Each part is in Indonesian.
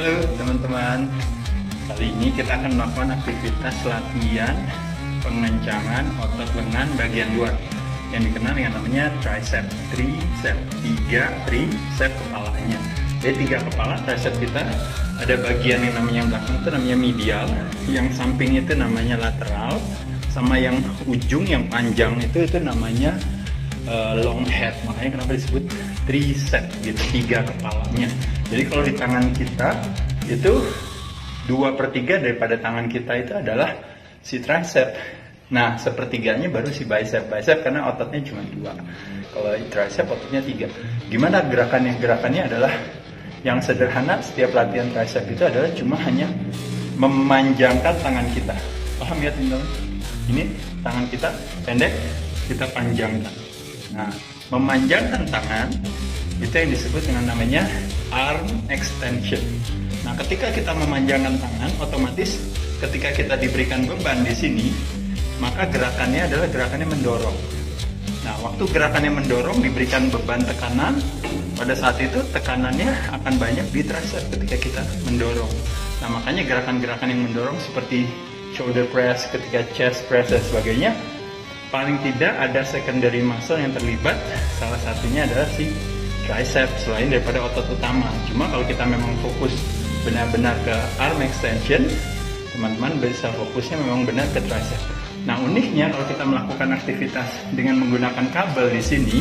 Halo teman-teman, kali ini kita akan melakukan aktivitas latihan pengencangan otot lengan bagian luar yang dikenal dengan namanya tricep, tricep, 3 tricep kepalanya. Jadi 3 kepala tricep kita, ada bagian yang namanya belakang itu namanya medial, yang samping itu namanya lateral, sama yang ujung yang panjang itu namanya long head. Makanya kenapa disebut tricep gitu, 3 kepalanya. Jadi kalau di tangan kita itu 2/3 daripada tangan kita itu adalah si tricep. Nah, sepertiganya baru si bicep. Bicep karena ototnya cuma 2. Kalau tricep ototnya 3. Gimana gerakannya? Gerakannya adalah yang sederhana. Setiap latihan tricep itu adalah cuma hanya memanjangkan tangan kita. Paham ya teman-teman? Ini tangan kita pendek, kita panjangkan. Nah, memanjangkan tangan itu yang disebut dengan namanya arm extension. Nah, ketika kita memanjangkan tangan, otomatis ketika kita diberikan beban di sini, maka gerakannya adalah gerakannya mendorong. Nah, waktu gerakannya mendorong diberikan beban tekanan, pada saat itu tekanannya akan banyak di tricep ketika kita mendorong. Nah, makanya gerakan-gerakan yang mendorong seperti shoulder press, ketika chest press dan sebagainya, paling tidak ada secondary muscle yang terlibat, salah satunya adalah si tricep selain daripada otot utama. Cuma kalau kita memang fokus benar-benar ke arm extension, teman-teman bisa fokusnya memang benar ke tricep. Nah, uniknya kalau kita melakukan aktivitas dengan menggunakan kabel di sini,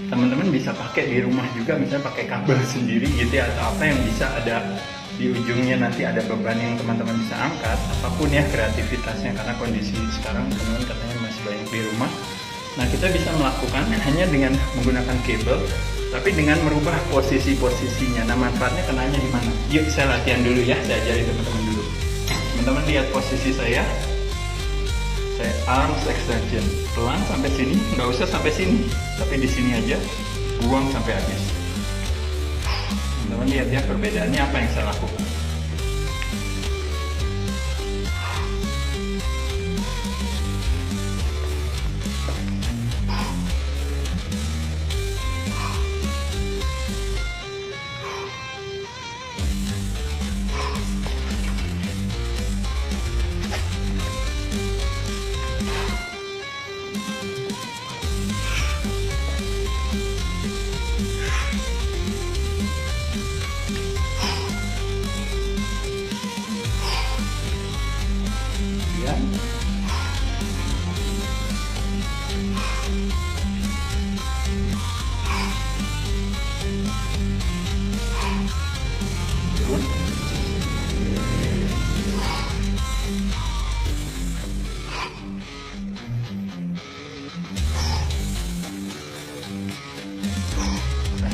teman-teman bisa pakai di rumah juga, misalnya pakai kabel sendiri gitu ya, atau apa yang bisa ada di ujungnya, nanti ada beban yang teman-teman bisa angkat, apapun ya kreativitasnya, karena kondisi sekarang teman-teman katanya masih banyak di rumah. Nah, kita bisa melakukan hanya dengan menggunakan kabel, tapi dengan merubah posisi-posisinya. Nah, manfaatnya kenanya di mana? Yuk saya latihan dulu ya, saya ajarin teman-teman dulu. Teman-teman lihat posisi saya arms extension, pelan sampai sini, nggak usah sampai sini, tapi di sini aja, buang sampai habis. Teman-teman lihat ya perbedaannya apa yang saya lakukan.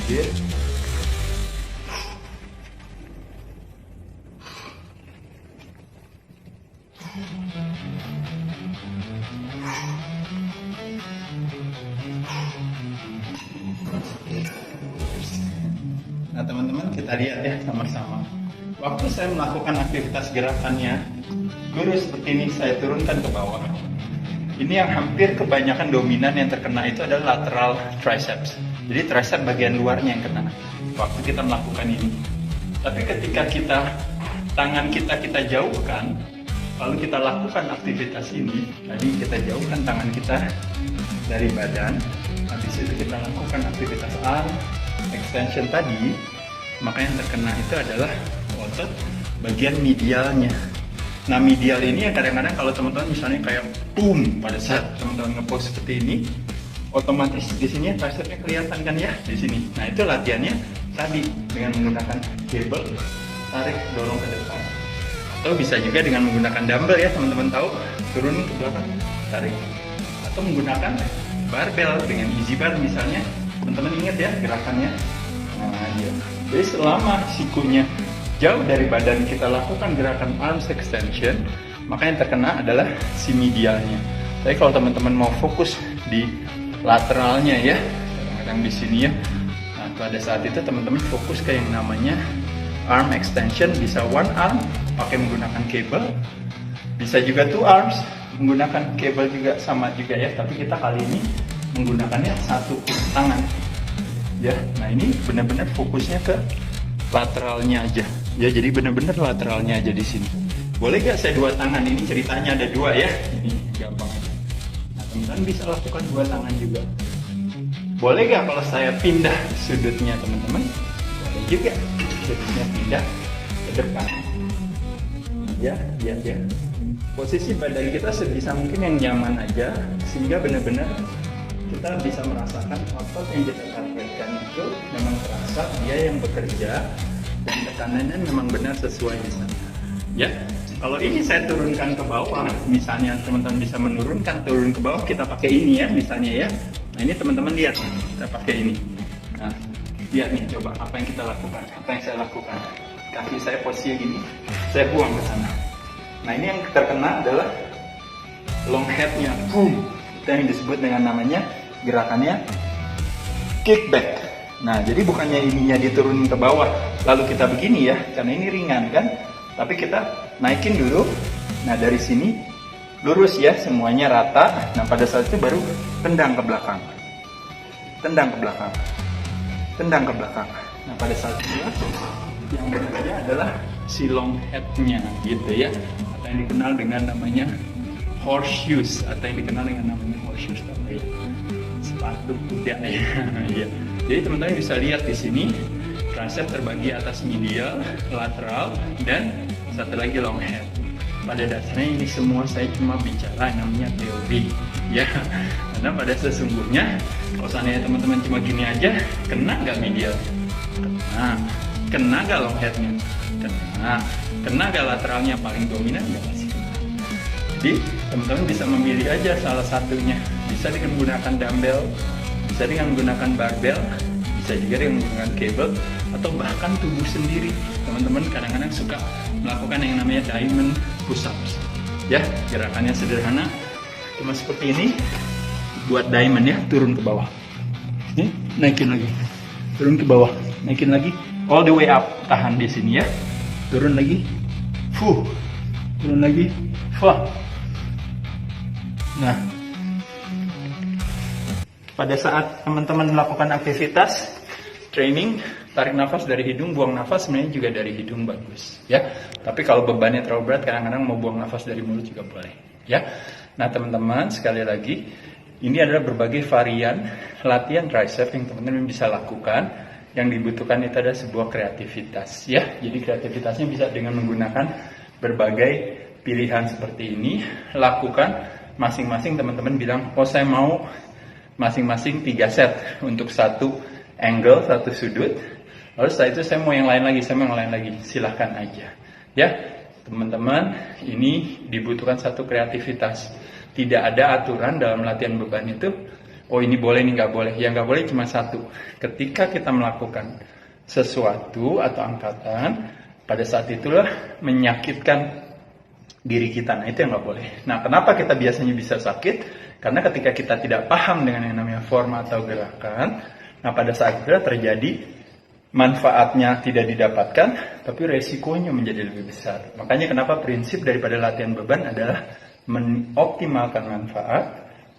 Terakhir. Nah, teman-teman kita lihat ya sama-sama. Waktu saya melakukan aktivitas gerakannya, lurus seperti ini, saya turunkan ke bawah. Ini yang hampir kebanyakan dominan yang terkena itu adalah lateral triceps. Jadi tricep bagian luarnya yang kena waktu kita melakukan ini. Tapi ketika tangan kita jauhkan, lalu kita lakukan aktivitas ini, tadi kita jauhkan tangan kita dari badan, habis itu kita lakukan aktivitas arm extension tadi, maka yang terkena itu adalah otot bagian medialnya. Nah, medial ini yang kadang-kadang kalau teman-teman misalnya kayak boom pada saat teman-teman nge-pose seperti ini, otomatis di sini tricepnya kelihatan kan ya di sini. Nah, itu latihannya tadi dengan menggunakan kabel, tarik dorong ke depan. Atau bisa juga dengan menggunakan dumbbell ya, teman-teman tahu, turunin ke belakang, tarik. Atau menggunakan barbell dengan easy bar misalnya. Teman-teman ingat ya gerakannya. Nah, iya. Jadi selama sikunya jauh dari badan kita lakukan gerakan arms extension, maka yang terkena adalah si medialnya. Tapi kalau teman-teman mau fokus di lateralnya ya, kadang-kadang di sini ya. Nah, pada saat itu teman-teman fokus ke yang namanya arm extension, bisa one arm pakai menggunakan kabel, bisa juga two arms menggunakan kabel juga, sama juga ya, tapi kita kali ini menggunakannya satu tangan ya. Nah, ini benar-benar fokusnya ke lateralnya aja. Ya, jadi bener-bener lateralnya aja di sini. Boleh gak saya dua tangan? Ini ceritanya ada dua ya. Ini gampang. Nah, teman-teman bisa lakukan dua tangan juga. Boleh gak kalau saya pindah sudutnya teman-teman? Boleh juga. Sudutnya pindah ke depan. Ya. Posisi badan kita sebisa mungkin yang nyaman aja, sehingga benar-benar kita bisa merasakan otot yang kita targetkan itu memang terasa, dia yang bekerja, dan tekanannya memang benar sesuai di sana. Ya, kalau ini saya turunkan ke bawah, misalnya teman-teman bisa menurunkan, turun ke bawah, kita pakai ini ya, misalnya ya. Nah ini teman-teman lihat, kita pakai ini. Nah, lihat nih, coba apa yang kita lakukan, apa yang saya lakukan. Kaki saya posisi gini, saya buang ke sana. Nah ini yang terkena adalah long head-nya, boom. Itu yang disebut dengan namanya gerakannya kickback. Nah jadi bukannya ininya diturunin ke bawah, lalu kita begini ya, karena ini ringan kan. Tapi kita naikin dulu. Nah dari sini lurus ya, semuanya rata. Nah pada saat itu baru tendang ke belakang, tendang ke belakang, tendang ke belakang. Nah pada saat itu yang berbeda adalah si long head-nya gitu ya, atau yang dikenal dengan namanya horseshoes, atau yang dikenal dengan namanya horseshoes apa ya, sepatu kuda ya. Jadi teman-teman bisa lihat di sini tricep terbagi atas medial, lateral, dan satu lagi long head. Pada dasarnya ini semua saya cuma bicara namanya teori ya, karena pada sesungguhnya kalau seandainya teman-teman cuma gini aja, kena nggak medial? Kena nggak long headnya? Kena nggak lateralnya paling dominan? Nggak pasti kena. Jadi teman-teman bisa memilih aja salah satunya. Bisa dengan menggunakan dumbbell, bisa dengan menggunakan barbell, bisa juga dengan menggunakan cable, atau bahkan tubuh sendiri. Teman-teman kadang-kadang suka melakukan yang namanya diamond push-ups. Ya, gerakannya sederhana, cuma seperti ini. Buat diamond ya, turun ke bawah. Nih, naikin lagi. Turun ke bawah, naikin lagi. All the way up, tahan di sini ya. Turun lagi, turun lagi, Nah, pada saat teman-teman melakukan aktivitas training, tarik nafas dari hidung, buang nafas sebenarnya juga dari hidung bagus, ya. Tapi kalau bebannya terlalu berat, kadang-kadang mau buang nafas dari mulut juga boleh, ya. Nah, teman-teman sekali lagi, ini adalah berbagai varian latihan tricep yang teman-teman bisa lakukan. Yang dibutuhkan itu adalah sebuah kreativitas ya. Jadi kreativitasnya bisa dengan menggunakan berbagai pilihan seperti ini. Lakukan masing-masing, teman-teman bilang, oh saya mau masing-masing 3 set untuk satu angle, satu sudut. Lalu setelah itu saya mau yang lain lagi, silahkan aja ya. Teman-teman, ini dibutuhkan satu kreativitas. Tidak ada aturan dalam latihan beban itu, oh ini boleh, ini nggak boleh. Yang nggak boleh cuma satu. Ketika kita melakukan sesuatu atau angkatan, pada saat itulah menyakitkan diri kita. Nah itu yang nggak boleh. Nah kenapa kita biasanya bisa sakit? Karena ketika kita tidak paham dengan yang namanya forma atau gerakan, nah pada saat itu terjadi manfaatnya tidak didapatkan, tapi resikonya menjadi lebih besar. Makanya kenapa prinsip daripada latihan beban adalah mengoptimalkan manfaat,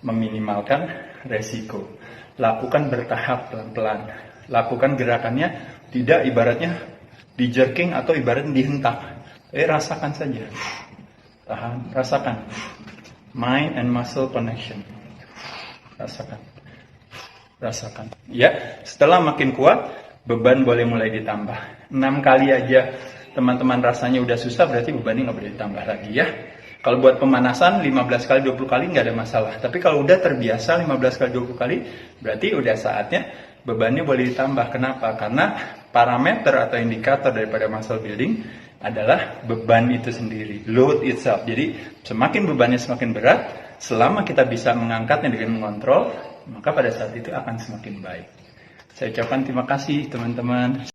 meminimalkan resiko. Lakukan bertahap, pelan-pelan. Lakukan gerakannya tidak ibaratnya di jerking atau ibaratnya dihentak. Rasakan saja. Tahan, rasakan. Mind and muscle connection. Rasakan. Ya, setelah makin kuat, beban boleh mulai ditambah. 6 kali aja teman-teman rasanya udah susah, berarti bebannya nggak boleh ditambah lagi ya. Kalau buat pemanasan 15 kali 20 kali nggak ada masalah. Tapi kalau udah terbiasa 15 kali 20 kali, berarti udah saatnya bebannya boleh ditambah. Kenapa? Karena parameter atau indikator daripada muscle building adalah beban itu sendiri, load itself. Jadi semakin bebannya semakin berat, selama kita bisa mengangkatnya dengan mengontrol, maka pada saat itu akan semakin baik. Saya ucapkan terima kasih teman-teman.